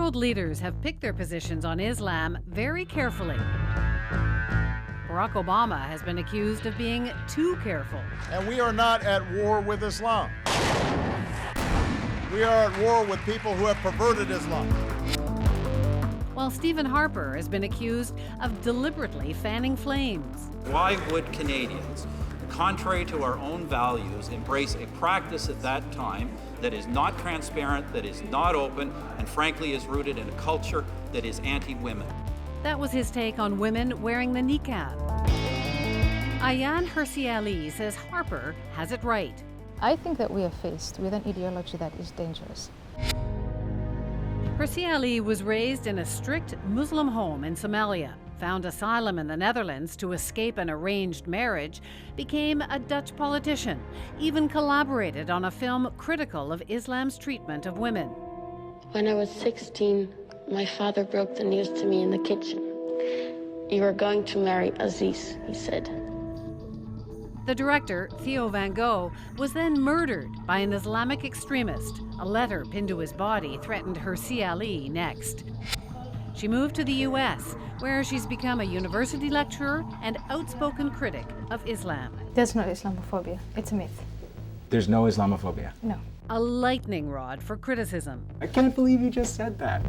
World leaders have picked their positions on Islam very carefully. Barack Obama has been accused of being too careful. And we are not at war with Islam. We are at war with people who have perverted Islam. While Stephen Harper has been accused of deliberately fanning flames. Why would Canadians, contrary to our own values, embrace a practice at that time that is not transparent, that is not open, and frankly is rooted in a culture that is anti-women? That was his take on women wearing the niqab. Ayaan Hirsi Ali says Harper has it right. I think that we are faced with an ideology that is dangerous. Hirsi Ali was raised in a strict Muslim home in Somalia, found asylum in the Netherlands to escape an arranged marriage, became a Dutch politician, even collaborated on a film critical of Islam's treatment of women. When I was 16, my father broke the news to me in the kitchen. "You are going to marry Aziz," he said. The director, Theo van Gogh, was then murdered by an Islamic extremist. A letter pinned to his body threatened Hirsi Ali next. She moved to the U.S., where she's become a university lecturer and outspoken critic of Islam. There's no Islamophobia. It's a myth. There's no Islamophobia. No. A lightning rod for criticism. I can't believe you just said that.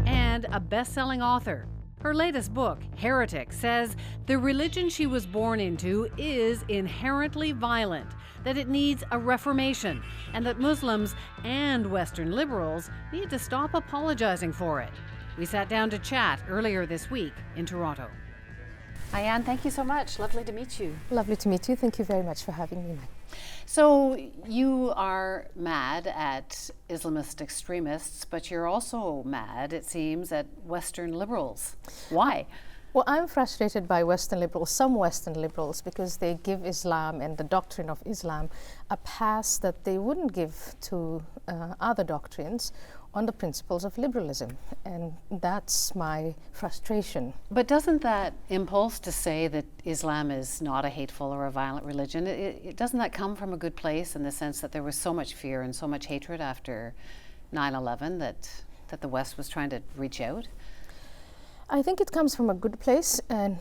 And a best-selling author. Her latest book, Heretic, says the religion she was born into is inherently violent, that it needs a reformation, and that Muslims and Western liberals need to stop apologizing for it. We sat down to chat earlier this week in Toronto. Ayaan, thank you so much. Lovely to meet you. Lovely to meet you. Thank you very much for having me. So you are mad at Islamist extremists, but you're also mad, it seems, at Western liberals. Why? Well, I'm frustrated by Western liberals, some Western liberals, because they give Islam and the doctrine of Islam a pass that they wouldn't give to other doctrines on the principles of liberalism. And that's my frustration. But doesn't that impulse to say that Islam is not a hateful or a violent religion, doesn't that come from a good place in the sense that there was so much fear and so much hatred after 9/11 that the West was trying to reach out? I think it comes from a good place, and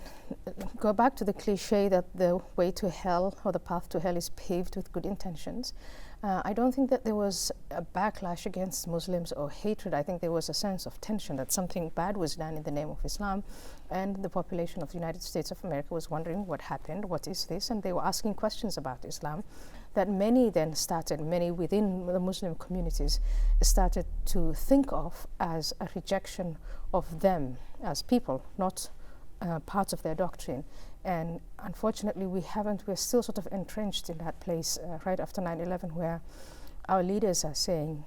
go back to the cliche that the way to hell or the path to hell is paved with good intentions. I don't think that there was a backlash against Muslims or hatred. I think there was a sense of tension that something bad was done in the name of Islam, and the population of the United States of America was wondering what happened, what is this, and they were asking questions about Islam that many within the Muslim communities started to think of as a rejection of them as people, not parts of their doctrine. And unfortunately, we're still sort of entrenched in that place right after 9/11, where our leaders are saying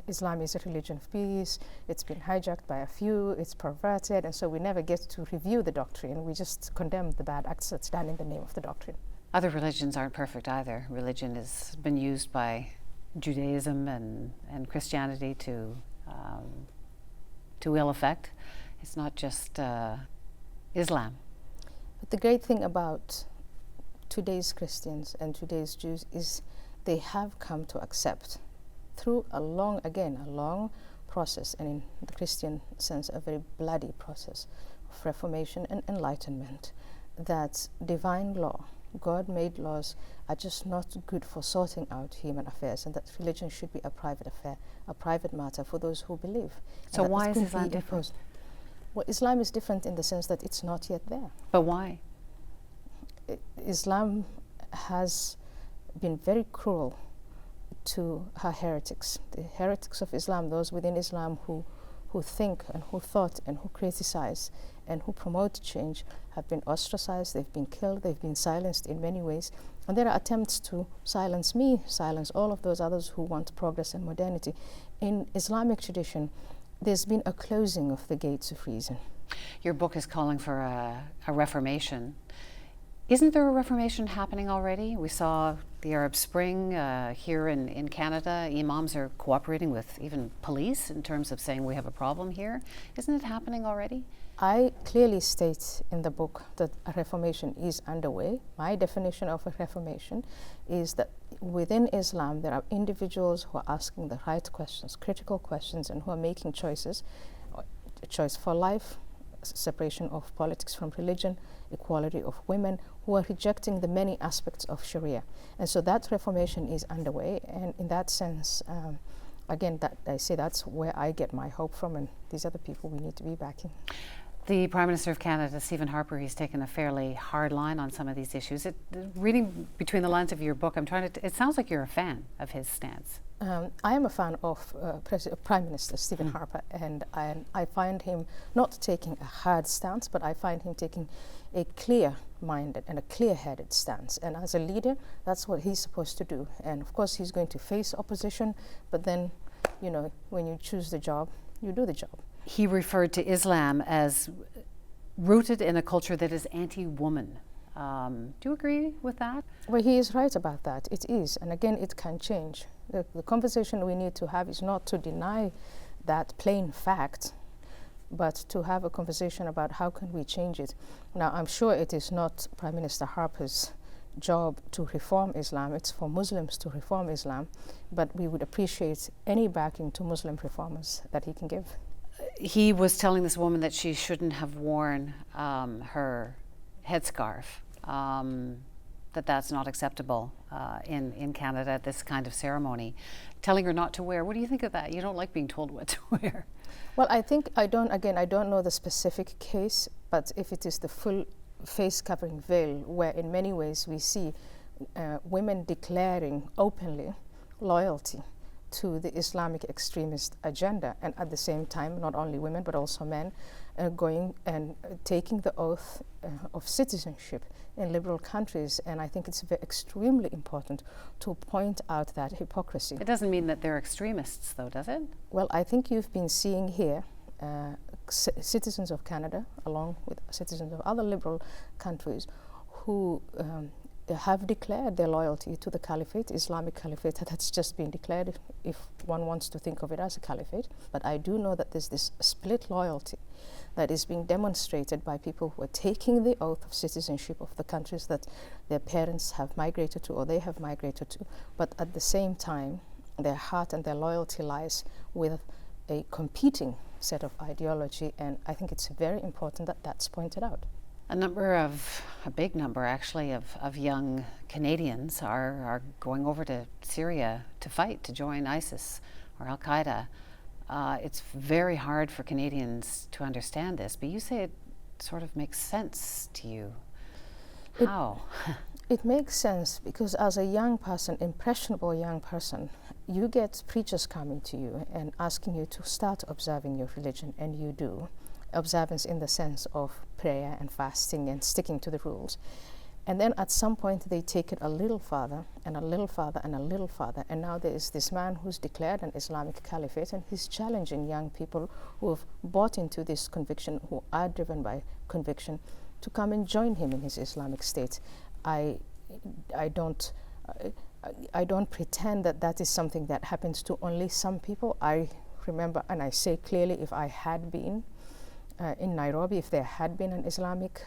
Islam is a religion of peace, it's been hijacked by a few, it's perverted, and so we never get to review the doctrine. We just condemn the bad acts that's done in the name of the doctrine. Other religions aren't perfect either. Religion has been used by Judaism and Christianity to ill effect. It's not just Islam. But the great thing about today's Christians and today's Jews is they have come to accept, through a long process, and in the Christian sense, a very bloody process of reformation and enlightenment, that divine law, God-made laws, are just not good for sorting out human affairs, and that religion should be a private affair, a private matter for those who believe. So why is Islam different? Well, Islam is different in the sense that it's not yet there. But why? Islam has been very cruel to her heretics. The heretics of Islam, those within Islam who think and who thought and who criticize and who promote change, have been ostracized, they've been killed, they've been silenced in many ways. And there are attempts to silence me, silence all of those others who want progress and modernity. In Islamic tradition, there's been a closing of the gates of reason. Your book is calling for a reformation. Isn't there a reformation happening already? We saw the Arab Spring here in Canada. Imams are cooperating with even police in terms of saying we have a problem here. Isn't it happening already? I clearly state in the book that a reformation is underway. My definition of a reformation is that within Islam, there are individuals who are asking the right questions, critical questions, and who are making choices, a choice for life, separation of politics from religion, equality of women, who are rejecting the many aspects of Sharia. And so that reformation is underway, and in that sense, again, that I say that's where I get my hope from, and these are the people we need to be backing. The Prime Minister of Canada, Stephen Harper, he's taken a fairly hard line on some of these issues. Reading between the lines of your book, it sounds like you're a fan of his stance. I am a fan of Prime Minister Stephen Harper, and I find him not taking a hard stance, but I find him taking a clear-minded and a clear-headed stance. And as a leader, that's what he's supposed to do. And of course, he's going to face opposition, but then, you know, when you choose the job, you do the job. He referred to Islam as rooted in a culture that is anti-woman. Do you agree with that? Well, he is right about that. It is. And again, it can change. The conversation we need to have is not to deny that plain fact, but to have a conversation about how can we change it. Now, I'm sure it is not Prime Minister Harper's job to reform Islam. It's for Muslims to reform Islam. But we would appreciate any backing to Muslim reformers that he can give. He was telling this woman that she shouldn't have worn her headscarf, that's not acceptable in Canada at this kind of ceremony, telling her not to wear. What do you think of that? You don't like being told what to wear. Well, I think, I don't know the specific case, but if it is the full face covering veil, where in many ways we see women declaring openly loyalty to the Islamic extremist agenda, and at the same time, not only women but also men going and taking the oath of citizenship in liberal countries. And I think it's extremely important to point out that hypocrisy. It doesn't mean that they're extremists, though, does it? Well, I think you've been seeing here citizens of Canada, along with citizens of other liberal countries, who have declared their loyalty to the caliphate, Islamic caliphate, that's just been declared, if one wants to think of it as a caliphate. But I do know that there's this split loyalty that is being demonstrated by people who are taking the oath of citizenship of the countries that their parents have migrated to or they have migrated to. But at the same time, their heart and their loyalty lies with a competing set of ideology, and I think it's very important that that's pointed out. A big number actually, of young Canadians are going over to Syria to fight, to join ISIS or Al-Qaeda. It's very hard for Canadians to understand this, but you say it sort of makes sense to you. How? It makes sense because as a young person, impressionable young person, you get preachers coming to you and asking you to start observing your religion, and you do. Observance in the sense of prayer and fasting and sticking to the rules. And then at some point they take it a little farther and a little farther and a little farther. And now there is this man who's declared an Islamic caliphate, and he's challenging young people who have bought into this conviction, who are driven by conviction, to come and join him in his Islamic state. I don't pretend that that is something that happens to only some people. I remember, and I say clearly, if I had been in Nairobi, if there had been an Islamic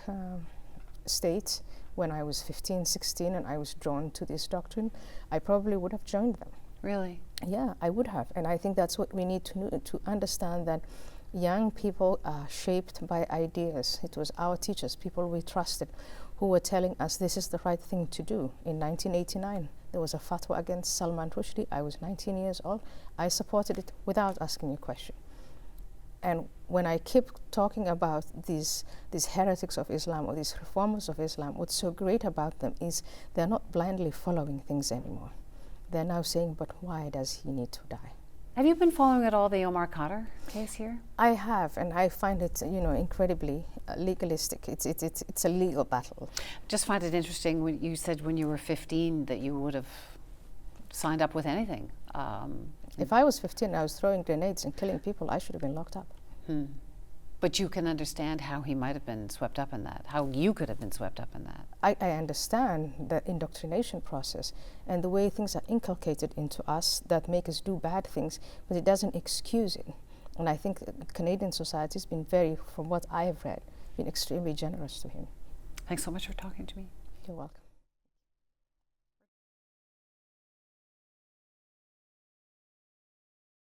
state when I was 15, 16, and I was drawn to this doctrine, I probably would have joined them. Really? Yeah, I would have. And I think that's what we need to understand, that young people are shaped by ideas. It was our teachers, people we trusted, who were telling us this is the right thing to do. In 1989, there was a fatwa against Salman Rushdie. I was 19 years old. I supported it without asking a question. And when I keep talking about these heretics of Islam or these reformers of Islam, what's so great about them is they're not blindly following things anymore. They're now saying, but why does he need to die? Have you been following at all the Omar Khadr case here? I have, and I find it, incredibly legalistic. It's a legal battle. Just find it interesting when you said when you were 15 that you would have signed up with anything. If I was 15 and I was throwing grenades and killing people, I should have been locked up. But you can understand how he might have been swept up in that, how you could have been swept up in that. I understand the indoctrination process and the way things are inculcated into us that make us do bad things, but it doesn't excuse it. And I think Canadian society has been from what I have read, been extremely generous to him. Thanks so much for talking to me. You're welcome.